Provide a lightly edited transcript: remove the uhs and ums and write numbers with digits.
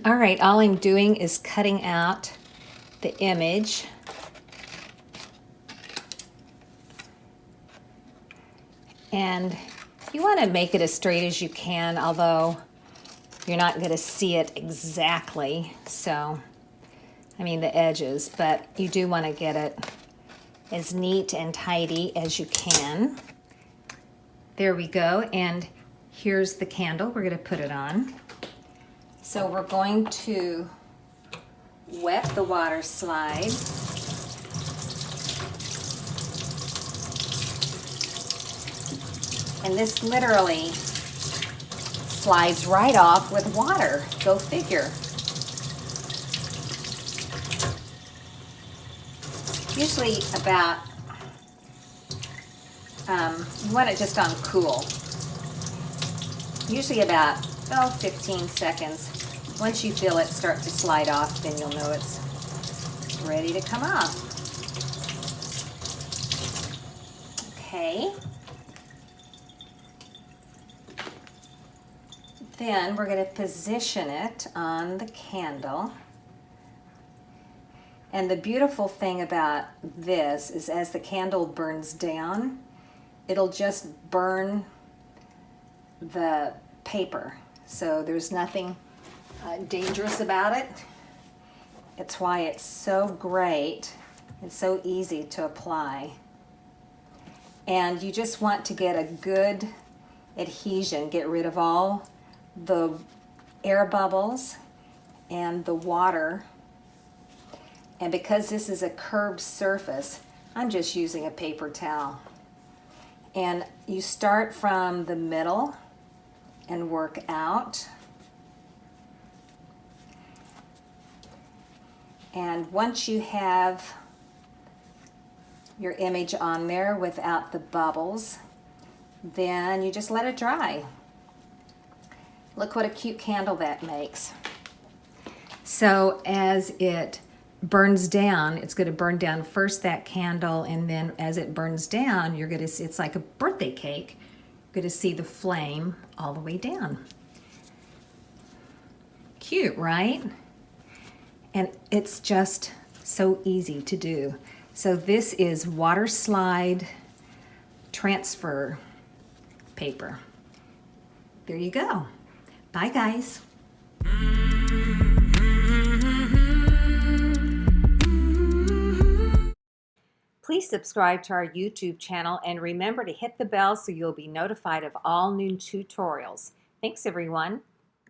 All right, all I'm doing is cutting out the image. And you want to make it as straight as you can, although you're not going to see it exactly. So, I mean the edges, but you do want to get it as neat and tidy as you can. There we go, and here's the candle. We're going to put it on. So we're going to wet the water slide. And this literally slides right off with water. Go figure. Usually about, you want it just on cool. Usually about, 15 seconds. Once you feel it start to slide off, then you'll know it's ready to come off. Okay. Then we're going to position it on the candle. And the beautiful thing about this is as the candle burns down, it'll just burn the paper. So there's nothing dangerous about it. It's why it's so great and so easy to apply. And you just want to get a good adhesion, get rid of all the air bubbles and the water. And because this is a curved surface, I'm just using a paper towel. And you start from the middle and work out. And once you have your image on there without the bubbles, then you just let it dry. Look what a cute candle that makes. So as it burns down, it's going to burn down first that candle, and then as it burns down, you're going to see it's like a birthday cake. You're going to see the flame all the way down. Cute, right? And it's just so easy to do. So this is Waterslide transfer paper. There you go. Bye, guys. Please subscribe to our YouTube channel and remember to hit the bell so you'll be notified of all new tutorials. Thanks, everyone.